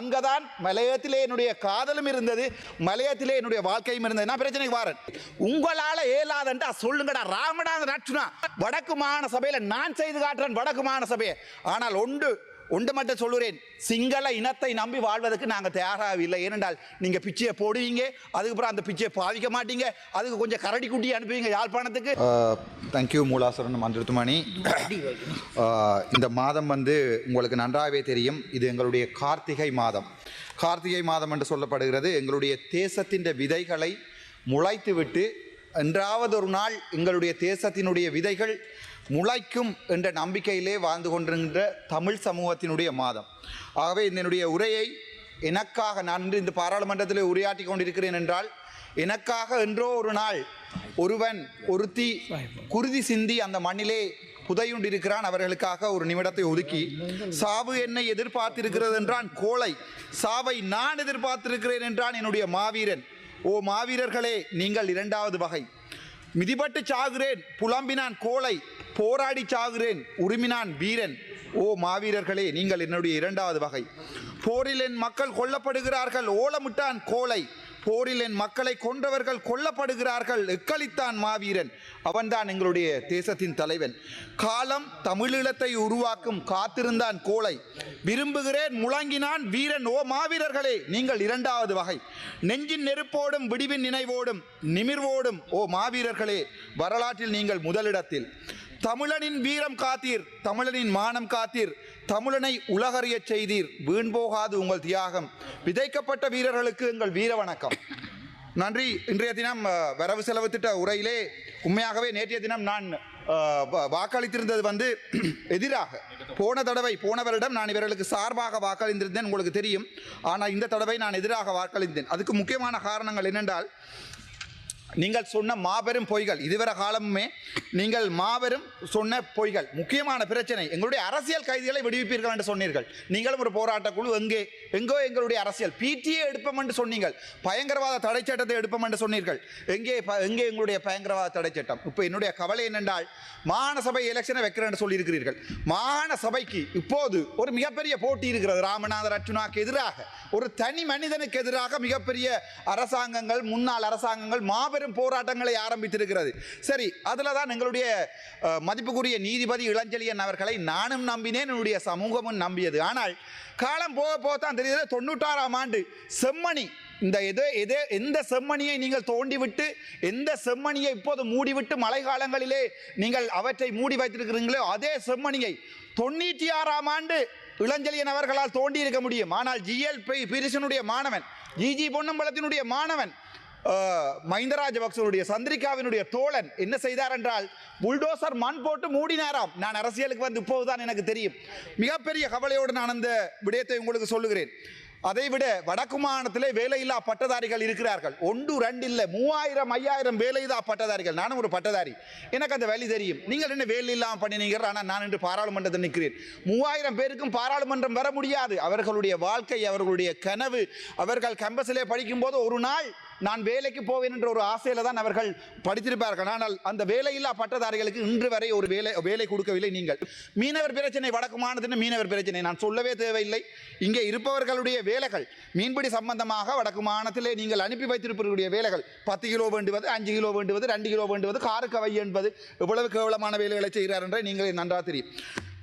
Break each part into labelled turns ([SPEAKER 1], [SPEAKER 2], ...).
[SPEAKER 1] அங்கதான் மலையத்திலே என்னுடைய காதலும் இருந்தது, மலையத்திலே என்னுடைய வாழ்க்கையும் இருந்தது. நான் பிரச்சனைக்கு வாரேன். உங்களால ஏலாதண்டா சொல்லுங்கடா ராமநாத நட்சுனா. வடக்கு மாகாண சபையில நான் செய்து காட்டுறேன் வடக்கு மாகாண சபையை. ஆனால் ஒன்று மட்டும் சொல்லுறேன், சிங்கள இனத்தை நம்பி வாழ்வதற்கு நாங்கள் தயாராகவில்லை. ஏனென்றால் நீங்கள் பிச்சையை போடுவீங்க, அதுக்கப்புறம் அந்த பிச்சையை பாவிக்க மாட்டீங்க, அதுக்கு கொஞ்சம் கரடி குட்டி அனுப்புவீங்க யாழ்ப்பாணத்துக்கு. தேங்க்யூ மூலாசரன் மந்திரத்துமணி. இந்த மாதம் உங்களுக்கு நன்றாகவே தெரியும், இது எங்களுடைய கார்த்திகை மாதம். கார்த்திகை மாதம் என்று சொல்லப்படுகிறது. எங்களுடைய தேசத்தின் விதைகளை முளைத்து விட்டு என்றாவது ஒரு நாள் எங்களுடைய தேசத்தினுடைய விதைகள் முளைக்கும் என்ற நம்பிக்கையிலே வாழ்ந்து கொண்டிருக்கின்ற தமிழ் சமூகத்தினுடைய மாதம். ஆகவே என்னுடைய உரையை எனக்காக நான் இந்த பாராளுமன்றத்தில் உரையாற்றி கொண்டிருக்கிறேன் என்றால், எனக்காக என்றோ ஒரு நாள் ஒருத்தி குருதி சிந்தி அந்த மண்ணிலே புதையுண்டிருக்கிறான். அவர்களுக்காக ஒரு நிமிடத்தை ஒதுக்கி, சாவு என்னை எதிர்பார்த்திருக்கிறது என்றான் கோழை, சாவை நான் எதிர்பார்த்திருக்கிறேன் என்றான் என்னுடைய மாவீரன். ஓ மாவீரர்களே, நீங்கள் இரண்டாவது வகை. மிதிபட்டு சாகுறேன் புலம்பினான் கோழை, போராடி சாகுறேன் உரிமினான் வீரன். ஓ மாவீரர்களே, நீங்கள் என்னுடைய இரண்டாவது வகை. போரில் என் மக்கள் கொல்லப்படுகிறார்கள் ஓலமிட்டான் கோழை, போரில் என் மக்களை கொன்றவர்கள் கொல்லப்படுகிறார்கள் எக்களித்தான் மாவீரன். அவன்தான் எங்களுடைய தேசத்தின் தலைவன். காலம் தமிழீழத்தை உருவாக்கும் காத்திருந்தான் கோழை, விரும்புகிறேன் முழங்கினான் வீரன். ஓ மாவீரர்களே, நீங்கள் இரண்டாவது வகை. நெஞ்சின் நெருப்போடும் விடிவின் நினைவோடும் நிமிர்வோடும் ஓ மாவீரர்களே, வரலாற்றில் நீங்கள் முதலிடத்தில். தமிழனின் வீரம் காத்தீர், தமிழனின் மானம் காத்தீர், தமிழனை உலகறியச் செய்தீர், வீண் போகாது உங்கள் தியாகம். விதைக்கப்பட்ட வீரர்களுக்கு எங்கள் வீர வணக்கம். நன்றி. இன்றைய தினம் வரவு செலவு திட்ட உரையிலே உண்மையாகவே நேற்றைய தினம் நான் வாக்களித்திருந்தது எதிராக. போன வருடம் நான் இவர்களுக்கு சார்பாக வாக்களித்திருந்தேன், உங்களுக்கு தெரியும். ஆனால் இந்த தடவை நான் எதிராக வாக்களித்தேன். அதுக்கு முக்கியமான காரணங்கள் என்னென்றால், நீங்கள் சொன்ன மாபெரும் பொய்கள், இதுவரை காலமுமே நீங்கள் மாபெரும் சொன்ன பொய்கள். முக்கியமான பிரச்சனை, எங்களுடைய அரசியல் கைதிகளை விடுவிப்பீர்கள் என்று சொன்னீர்கள். நீங்களும் ஒரு போராட்ட குழு, எங்கோ எங்களுடைய அரசியல் பிடிஏ எடுப்போம் என்று சொன்னீர்கள். பயங்கரவாத தடை சட்டத்தை எடுப்போம் என்று சொன்னீர்கள். எங்கே எங்களுடைய பயங்கரவாத தடை சட்டம்? இப்போ என்னுடைய கவலை என்னென்றால், மாகாண சபை எலெக்ஷனை வைக்கிறேன் என்று சொல்லியிருக்கிறீர்கள். மாகாண சபைக்கு இப்போது ஒரு மிகப்பெரிய போட்டி இருக்கிறது. ராமநாத ரட்சனாக்கு எதிராக, ஒரு தனி மனிதனுக்கு எதிராக மிகப்பெரிய அரசாங்கங்கள், முன்னாள் அரசாங்கங்கள் மாபெரும் போராட்டங்களை ஆரம்பித்திருக்கிறது. சரி, அதில் தான் எங்களுடைய மதிப்புக்குரிய நீதிபதி இளஞ்செழியன் அவர்களை நானும் நம்பினேன், என்னுடைய சமூகமும் நம்பியது. ஆனால் காலம் போக தான் தெரியுது, 96ஆம் ஆண்டு செம்மணி, எந்த செம்மணியை நீங்கள் தோண்டிவிட்டு, எந்த செம்மணியை இப்போது மூடிவிட்டு மழை காலங்களிலே நீங்கள் அவற்றை மூடி வைத்திருக்கிறீங்களோ, அதே செம்மணியை 96ஆம் ஆண்டு இளஞ்செழியன் அவர்களால் தோண்டி இருக்க முடியும். ஆனால் ஜிஎல் பீரிசனுடைய மாணவன், ஜிஜி பொன்னம்பலத்தினுடைய மாணவன், மஹிந்த ராஜபக்சனுடைய சந்திரிகாவினுடைய தோழன் என்ன செய்தார் என்றால், புல்டோசர் மண் போட்டு மூடினாராம். நான் அரசியலுக்கு இப்போதுதான் எனக்கு தெரியும். மிகப்பெரிய கவலையோடு நான் அந்த விடயத்தை உங்களுக்கு சொல்லுகிறேன். அதைவிட வடக்கு மாகாணத்திலே வேலையில்லா பட்டதாரிகள் இருக்கிறார்கள். 1 2 இல்லை, 3000 5000 வேலையில்லா பட்டதாரிகள். நானும் ஒரு பட்டதாரி, எனக்கு அந்த வேலை தெரியும். நீங்கள் என்ன வேலை இல்லாமல் பண்ணினீங்க? ஆனால் நான் இன்று பாராளுமன்றத்தில் நிற்கிறேன். 3000 பேருக்கும் பாராளுமன்றம் வர முடியாது. அவர்களுடைய வாழ்க்கை, அவர்களுடைய கனவு, அவர்கள் கேம்பஸிலே படிக்கும்போது ஒரு நாள் நான் வேலைக்கு போவேன் என்ற ஒரு ஆசையில் தான் அவர்கள் படித்திருப்பார்கள். ஆனால் அந்த வேலையில்லா பட்டதாரிகளுக்கு இன்று வரை ஒரு வேலை கொடுக்கவில்லை. நீங்கள் மீனவர் பிரச்சனை, வடக்கு மாநிலத்தின் மீனவர் பிரச்சனை நான் சொல்லவே தேவையில்லை. இங்கே இருப்பவர்களுடைய வேலைகள், மீன்பிடி சம்பந்தமாக வடக்கு மாநிலத்திலே நீங்கள் அனுப்பி வைத்திருப்பவர்களுடைய வேலைகள், 10 கிலோ வேண்டுவது, 5 கிலோ வேண்டுவது, 2 கிலோ வேண்டுவது, காருக்கு வை என்பது, எவ்வளவு கேவலமான வேலைகளை செய்கிறார் என்ற நீங்கள் நன்றாக தெரியும்.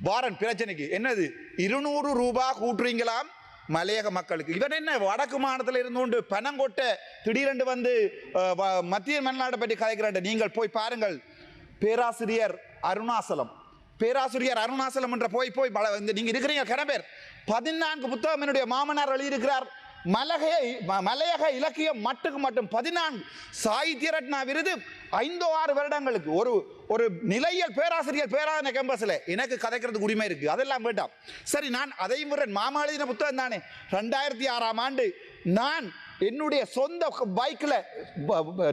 [SPEAKER 1] வாரன் பிரச்சனைக்கு என்னது 200 ரூபாய் கூட்டுறீங்களாம் மலையக மக்களுக்கு. இவன் என்ன வடக்கு மாநிலத்தில் இருந்து கொண்டு பணம் கொட்ட திடீரென்று மத்திய மன்னாட்டை பற்றி கதைக்கிறான். நீங்கள் போய் பாருங்கள். பேராசிரியர் அருணாசலம் என்ற போய் நீங்க இருக்கிறீங்க கனபேர் 14 புத்தகம் என்னுடைய மாமனார் எழுதியிருக்கிறார். மலையக இலக்கியம் மட்டும் 14 சாகித்ய ரத்னா விருது 5-6 வருடங்களுக்கு ஒரு நிலையல் பேராசிரியர் கேம்பஸில் எனக்கு கதைக்கிறதுக்கு உரிமை இருக்கு. அதெல்லாம் வேண்டாம். சரி, நான் அதையும் விடுறேன். மாமா எழுதின புத்தகம் தானே. 2006ஆம் ஆண்டு நான் என்னுடைய சொந்த பைக்கில்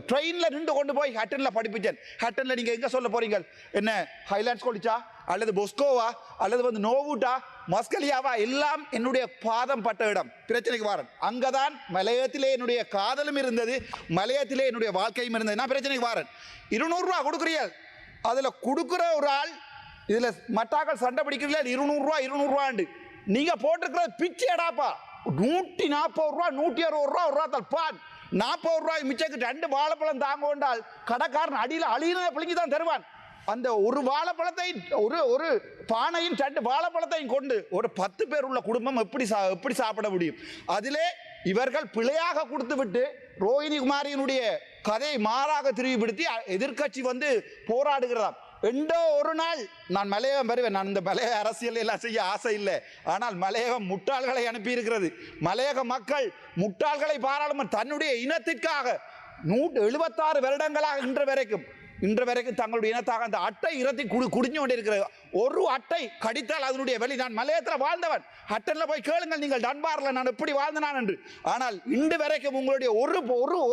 [SPEAKER 1] ட்ரெயினில் நின்று கொண்டு போய் ஹட்டனில் படிப்பிச்சேன். ஹட்டனில் நீங்கள் எங்கே சொல்ல போறீங்க? என்ன ஹைலாண்ட்ஸ் காலேஜா அல்லது பொஸ்கோவா அல்லது நோவுட்டா மஸ்கலியாவா? எல்லாம் என்னுடைய பாதம் பட்ட இடம். பிரச்சனைக்கு வாரன். அங்கதான் மலையத்திலே என்னுடைய காதலும் இருந்தது, மலையத்திலே என்னுடைய வாழ்க்கையும் இருந்தது. நான் பிரச்சனைக்கு வாரன். 200 ரூபா கொடுக்குறீர்கள். அதில் கொடுக்குற ஒரு ஆள், இதில் மட்டாக்கள் சண்டை பிடிக்கிறீர்கள். 200 ரூபா 200 ரூபாண்டு நீங்கள் போட்டிருக்கிறது பிச்சை எடாப்பா. 140 ரூபா 160 ரூபா ஒரு ரூபா பான் 40 ரூபாய் மிச்சக்கு 2 வாழைப்பழம் தாங்க கொண்டால் கடைக்காரன் அடியில் அழியினதை பிள்ளைங்க தான் தருவான். அந்த ஒரு வாழைப்பழத்தை ஒரு பானையும் 2 வாழைப்பழத்தையும் கொண்டு ஒரு 10 பேர் உள்ள குடும்பம் எப்படி சாப்பிட முடியும்? அதிலே இவர்கள் பிழையாக கொடுத்து விட்டு ரோஹிணி குமாரியினுடைய கதையை மாறாக திரும்பிப்படுத்தி எதிர்கட்சி வந்து போராடுகிறதாம். எண்டோ ஒரு நாள் நான் மலையகம் வருவேன். நான் இந்த மலையக அரசியல் எல்லாம் செய்ய ஆசை இல்லை. ஆனால் மலையகம் முட்டாள்களை அனுப்பி இருக்கிறது. மலையக மக்கள் முட்டாள்களை பாராளுமன்ற தன்னுடைய இனத்திற்காக 76 வருடங்களாக இன்று வரைக்கும் தங்களுடைய இனத்தாக அந்த அட்டை இரத்தி குடிஞ்சு கொண்டு இருக்கிறது. ஒரு அட்டை கடித்தால் அதனுடைய வெளி. நான் மலையத்தில் வாழ்ந்தவன். ஹட்டனில் போய் கேளுங்கள் நீங்கள் டன்பாரில் நான் எப்படி வாழ்ந்தனான் என்று. ஆனால் இன்று வரைக்கும் உங்களுடைய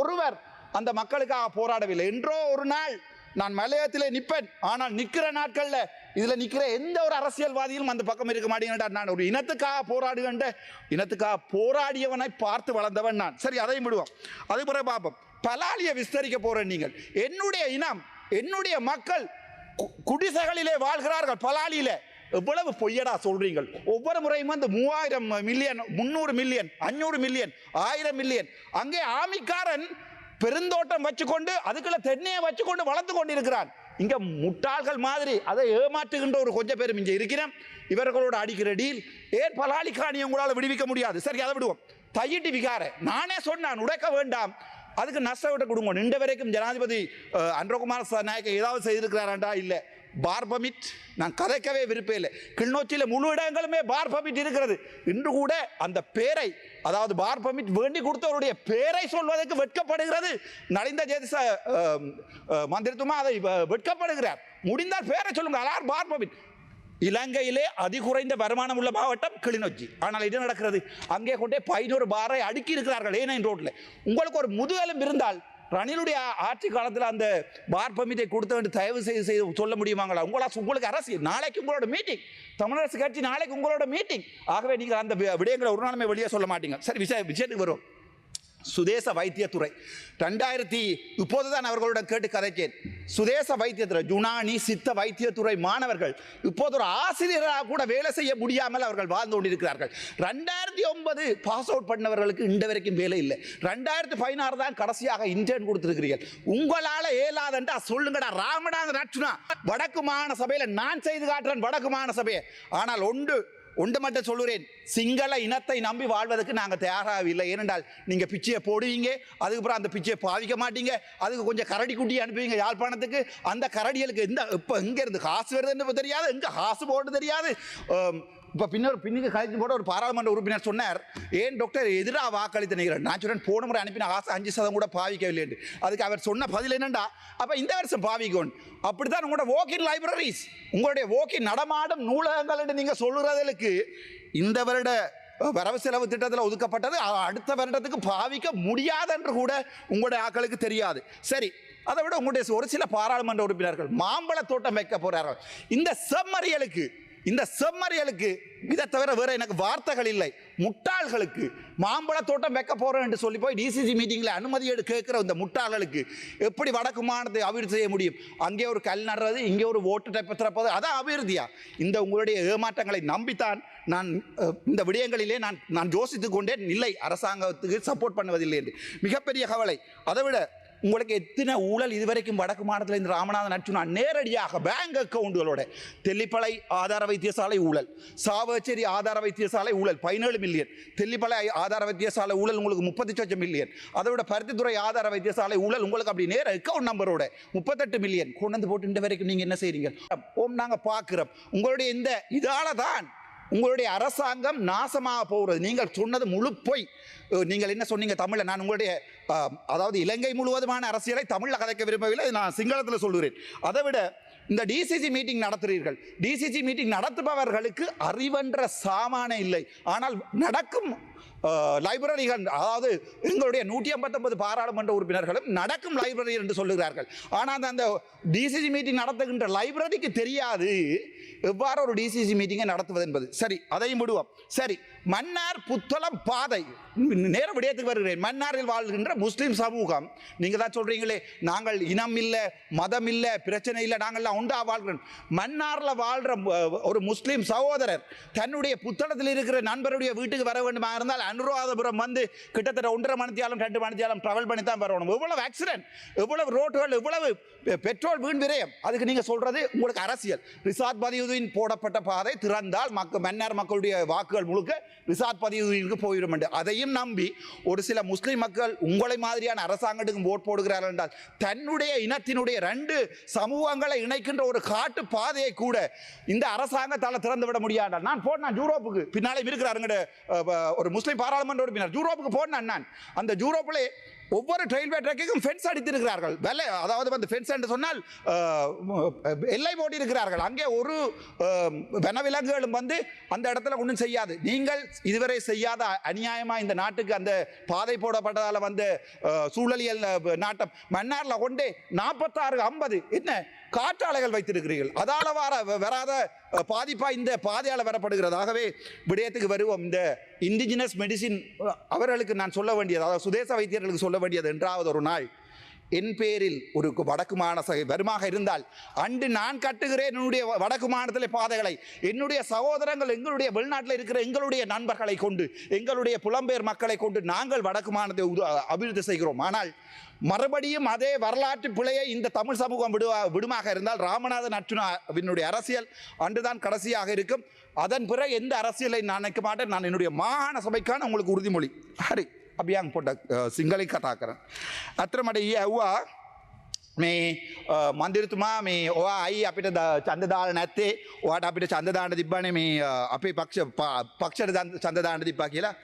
[SPEAKER 1] ஒருவர் அந்த மக்களுக்காக போராடவில்லை. என்றோ ஒரு நாள் நான் மலையத்திலே நிற்பேன். ஆனால் நிற்கிற நாட்களில் இதில் நிற்கிற எந்த ஒரு அரசியல்வாதியும் அந்த பக்கம் இருக்க மாட்டேங்கிறார். நான் ஒரு இனத்துக்காக போராடியவனை பார்த்து வளர்ந்தவன் நான். சரி, அதையும் விடுவோம். அது பிறகு பார்ப்போம். பலாலியை விஸ்தரிக்க போறேன். நீங்கள் என்னுடைய இனம், என்னுடைய மக்கள் குடிசைகளிலே வாழ்கிறார்கள். பலாலியில எவ்வளவு பொய்யடா சொல்றீங்க? ஒவ்வொரு முறையும் வந்து 3000 மில்லியன் 300 மில்லியன் 500 மில்லியன் 1000 மில்லியன் அங்கே ஆமிக்காரன் பெருந்தோட்டம் வச்சுக்கொண்டு அதுக்குள்ள தென்னையை வச்சுக்கொண்டு வளர்த்து கொண்டிருக்கிறான். இங்க முட்டாள்கள் மாதிரி அதை ஏமாற்றுகின்ற ஒரு கொஞ்சம் பேரும் இங்கே இருக்கிறோம். இவர்களோட அடிக்கிற டீல் ஏன் பலாலி காணி உங்களால் விடுவிக்க முடியாது. சரி, அதை விடுவோம். தையிட்டு விகார நானே சொன்னான் உடைக்க வேண்டாம், அதுக்கு நஷ்டவிட்ட கொடுங்க. இன்று வரைக்கும் ஜனாதிபதி அன்றகுமார் நாயக்க ஏதாவது செய்திருக்கிறாரா? இல்லை. பார் பர்மிட் நான் கதைக்கவே விருப்பம் இல்லை. கிளிநொச்சியில் முழு இடங்களுமே பார் பர்மிட் இருக்கிறது. இன்று கூட அந்த பேரை, அதாவது பார் பர்மிட் வேண்டி கொடுத்தவருடைய பேரை சொல்வதற்கு வெட்கப்படுகிறது. நலிந்த ஜேதிச மந்திரித்துவமா அதை வெட்கப்படுகிறார். முடிந்தால் பேரை சொல்லுங்க. அலார் பார் பர்மிட். இலங்கையிலே அதிகுறைந்த வருமானம் உள்ள மாவட்டம் கிளிநொச்சி. ஆனால் இது நடக்கிறது, அங்கே கொண்டே 500 பாரை அடுக்கி இருக்கிறார்கள். ஏன் ரோட்ல உங்களுக்கு ஒரு முதுகெலும்பு இருந்தால் ரணிலுடைய ஆட்சி காலத்தில் அந்த பார் பர்மிட்டை கொடுத்து தயவு செய்து சொல்ல முடியுமாங்களா? உங்களுக்கு அரசியல் நாளைக்கு உங்களோட மீட்டிங், தமிழரசு கட்சி நாளைக்கு உங்களோட மீட்டிங். ஆகவே நீங்கள் அந்த விடயங்களை ஒரு நாளுமே வெளியே சொல்ல மாட்டீங்க. சரி, விஷயத்துக்கு வரும். சுதேச வைத்தியத்துறை 2030 தான் அவர்களுடன் கேட்டு கதைச்சேன். சுதேச வைத்தியத்துறை யுனானி சித்த வைத்தியத்துறை மாணவர்கள் இப்போது ஒரு ஆசிரியராக கூட வேலை செய்ய முடியாமல் அவர்கள் வாழ்ந்து கொண்டிருக்கிறார்கள். 2009 பாஸ் அவுட் பண்ணவர்களுக்கு இன்று வரைக்கும் வேலை இல்லை. 2016 தான் கடைசியாக இன்டர்ன் கொடுத்திருக்கிறீர்கள். உங்களால் ஏலாதண்டா சொல்லுங்கடா. ராமநாத நட்சுனா வடக்கு மாகாண சபையில் நான் செய்து காட்டுறேன் வடக்கு மாகாண சபையை. ஆனால் ஒன்று மட்டும் சொல்லுறேன், சிங்கள இனத்தை நம்பி வாழ்வதற்கு நாங்கள் தயாராகவில்லை. ஏனென்றால் நீங்கள் பிச்சையை போடுவீங்க, அதுக்கப்புறம் அந்த பிச்சையை பாவிக்க மாட்டீங்க, அதுக்கு கொஞ்சம் கரடி குட்டி அனுப்புவீங்க யாழ்ப்பாணத்துக்கு. அந்த கரடிகளுக்கு இப்போ எங்கே இருந்து காசு வருதுன்னு தெரியாது, எங்கே காசு போட்டு தெரியாது. இப்போ பின்னுக்கு கழித்து போட ஒரு பாராளுமன்ற உறுப்பினர் சொன்னார், ஏன் டாக்டர் எதிராக வாக்களித்து நினைக்கிறேன். நான் சொன்னேன் போன முறை அனுப்பின காசு 5% கூட பாவிக்கவில்லை என்று. அதுக்கு அவர் சொன்ன பதில் என்னண்டா, அப்போ இந்த வருஷம் பாவிக்கணும். அப்படித்தான் உங்களோட வாக்கின் லைப்ரரிஸ், உங்களுடைய வாக்கின் நடமாடும் நூலகங்கள் என்று நீங்கள் சொல்லுறதுக்கு இந்த வருட வரவு செலவு திட்டத்தில் ஒதுக்கப்பட்டது அடுத்த வருடத்துக்கு பாவிக்க முடியாது என்று கூட உங்களுடைய ஆக்களுக்கு தெரியாது. சரி, அதை விட உங்களுடைய ஒரு சில பாராளுமன்ற உறுப்பினர்கள் மாம்பழ தோட்டம் வைக்க போறார்கள். இந்த செம்மறியலுக்கு இதை தவிர வேற எனக்கு வார்த்தைகள் இல்லை. முட்டாள்களுக்கு மாம்பழ தோட்டம் வைக்க போறோம் என்று சொல்லி போய் டிசிசி மீட்டிங்ல அனுமதி கேட்கிற இந்த முட்டாள்களுக்கு எப்படி வடக்கு மாநிலத்தை அபிவிருத்தி செய்ய முடியும்? அங்கே ஒரு கல் நடுறது, இங்கே ஒரு ஓட்டு திறப்பது, அதான் அபிவிருத்தியா? இந்த உங்களுடைய ஏமாற்றங்களை நம்பித்தான் நான் இந்த விடயங்களிலே நான் யோசித்துக் கொண்டேன். இல்லை, அரசாங்கத்துக்கு சப்போர்ட் பண்ணுவதில்லை என்று. மிகப்பெரிய கவலை. அதை விட உங்களுக்கு எத்தனை ஊழல் இதுவரைக்கும் வடக்கு மாநிலத்தில் இந்த ராமநாதன் நட்சுனா நேரடியாக பேங்க் அக்கவுண்டுகளோட தெல்லிப்பளை ஆதார வைத்தியசாலை ஊழல், சாவச்சேரி ஆதார வைத்தியசாலை ஊழல் 17 மில்லியன், தெல்லிப்பளை ஆதார வைத்தியசாலை ஊழல் உங்களுக்கு 38 மில்லியன், அதை விட பருத்தித்துறை ஆதார வைத்தியசாலை ஊழல் உங்களுக்கு அப்படி நேர அக்கவுண்ட் நம்பரோட 38 மில்லியன் கொண்டு வந்து போட்டு இந்த வரைக்கும் நீங்கள் என்ன செய்றீங்க? நாங்கள் பார்க்குறோம். உங்களுடைய இந்த இதால தான் உங்களுடைய அரசாங்கம் நாசமாக போகிறது. நீங்கள் சொன்னது முழு பொய். நீங்கள் என்ன சொன்னீங்க தமிழில்? நான் உங்களுடைய அதாவது இலங்கை முழுவதுமான அரசியலை தமிழில் கதைக்க விரும்பவில்லை, நான் சிங்களத்தில் சொல்கிறேன். அதை விட இந்த டிசிசி மீட்டிங் நடத்துகிறீர்கள். டிசிசி மீட்டிங் நடத்துபவர்களுக்கு அறிவென்ற சாமானே இல்லை. ஆனால் நடக்கும் லைப்ரரிகள், அதாவது எங்களுடைய 159 பாராளுமன்ற உறுப்பினர்களும் நடக்கும் லைப்ரரி என்று சொல்லுகிறார்கள். ஆனால் அந்த டிசிசி மீட்டிங் நடத்துகின்ற லைப்ரரிக்கு தெரியாது எவ்வாறு ஒரு டிசிசி மீட்டிங்கை நடத்துவது என்பது. சரி, அதையும் விடுவோம். சரி, மன்னார் புத்தளம் பாதை நேர விடயத்துக்கு வருகிறேன். மன்னாரில் வாழ்கின்ற முஸ்லீம் சமூகம், நீங்கள் தான் சொல்றீங்களே நாங்கள் இனம் இல்லை, மதம் இல்லை, பிரச்சனை இல்லை, நாங்கள்லாம் உண்டா வாழ்கிறோம். மன்னாரில் வாழ்கிற ஒரு முஸ்லீம் சகோதரர் தன்னுடைய புத்தளத்தில் இருக்கிற நண்பருடைய வீட்டுக்கு வர வேண்டுமா இருந்தால் அனுராதபுரம் வந்து கிட்டத்தட்ட 1.5 மணித்தியாலம் 2 மணித்தியாலம் ட்ராவல் பண்ணி தான் வரணும். எவ்வளவு ஆக்சிடென்ட், எவ்வளவு ரோட்டுகள், எவ்வளவு பெட்ரோல் வீண் விரயம். அதுக்கு நீங்க சொல்றது உங்களுக்கு அரசியல். ரிசாத் பதியுதீன் போடப்பட்ட பாதை திறந்தால் மன்னார் மக்களுடைய வாக்குகள் முழுக்க ரிசாத் பதியுதீனுக்கு போயிடும் என்று அதையும் நம்பி ஒரு சில முஸ்லிம் மக்கள் உங்களை மாதிரியான அரசாங்கத்துக்கு ஓட் போடுகிறார்கள் என்றால் தன்னுடைய இனத்தினுடைய 2 சமூகங்களை இணைக்கின்ற ஒரு காட்டு பாதையை கூட இந்த அரசாங்கத்தால் திறந்து விட முடியாது. நான் யூரோப்புக்கு பின்னாலே இருக்கிறாருங்க ஒரு முஸ்லிம் பாராளுமன்ற உறுப்பினர் யூரோப்புக்கு போனேன். நான் அந்த யூரோப்பிலே ஒவ்வொரு ரயில்வே ட்ராக்குக்கும் ஃபென்ஸ் அடித்திருக்கிறார்கள். அதாவது வந்து ஃபென்ஸ் என்று சொன்னால் எல்லை போட்டி இருக்கிறார்கள். அங்கே ஒரு வனவிலங்குகளும் வந்து அந்த இடத்துல ஒன்றும் செய்யாது. நீங்கள் இதுவரை செய்யாத அநியாயமாக இந்த நாட்டுக்கு அந்த பாதை போடப்பட்டதால் வந்து சூழலியல் நாட்டம் மன்னாரில் கொண்டே 46-50 என்ன காற்றாலைகள் வைத்திருக்கிறீர்கள். அதால வராத பாதிப்பா இந்த பாதையால் வரப்படுகிறது. ஆகவே விடயத்துக்கு வருவோம். இந்த இண்டிஜினஸ் மெடிசின் அவர்களுக்கு நான் சொல்ல வேண்டியது, அதாவது சுதேச வைத்தியர்களுக்கு சொல்ல வேண்டியது, என்றாவது ஒரு நாள் என் பேரில் ஒரு வடக்கு மாகாண வருமாக இருந்தால் அன்று நான் கட்டுகிறேன் என்னுடைய வடக்கு மாநிலத்திலே பாதைகளை. என்னுடைய சகோதரங்கள் எங்களுடைய வெளிநாட்டில் இருக்கிற எங்களுடைய நண்பர்களை கொண்டு, எங்களுடைய புலம்பெயர் மக்களை கொண்டு நாங்கள் வடக்கு மாநிலத்தை அபிவிருத்தி செய்கிறோம். ஆனால் மறுபடியும் அதே வரலாற்று பிழையை இந்த தமிழ் சமூகம் விடுமாக இருந்தால் ராமநாதன் அர்ச்சுனாவினுடைய அரசியல் அன்றுதான் கடைசியாக இருக்கும். அதன் பிறகு எந்த அரசியலை நான் நினைக்க மாட்டேன். நான் என்னுடைய மாகாண சபைக்கான உங்களுக்கு உறுதிமொழி ஹரி අභියන් පොඩක් සිංහලෙන් කතා කරන්න. අතර මට ඊයේ ඇහුවා මේ මන්දිරතුමා මේ ඔයා අයි අපිට ඡන්ද දාලා නැත්තේ, ඔයාට අපිට ඡන්ද දාන්න තිබ්බනේ මේ අපේ පක්ෂයට ඡන්ද දාන්න තිබ්බා කියලා.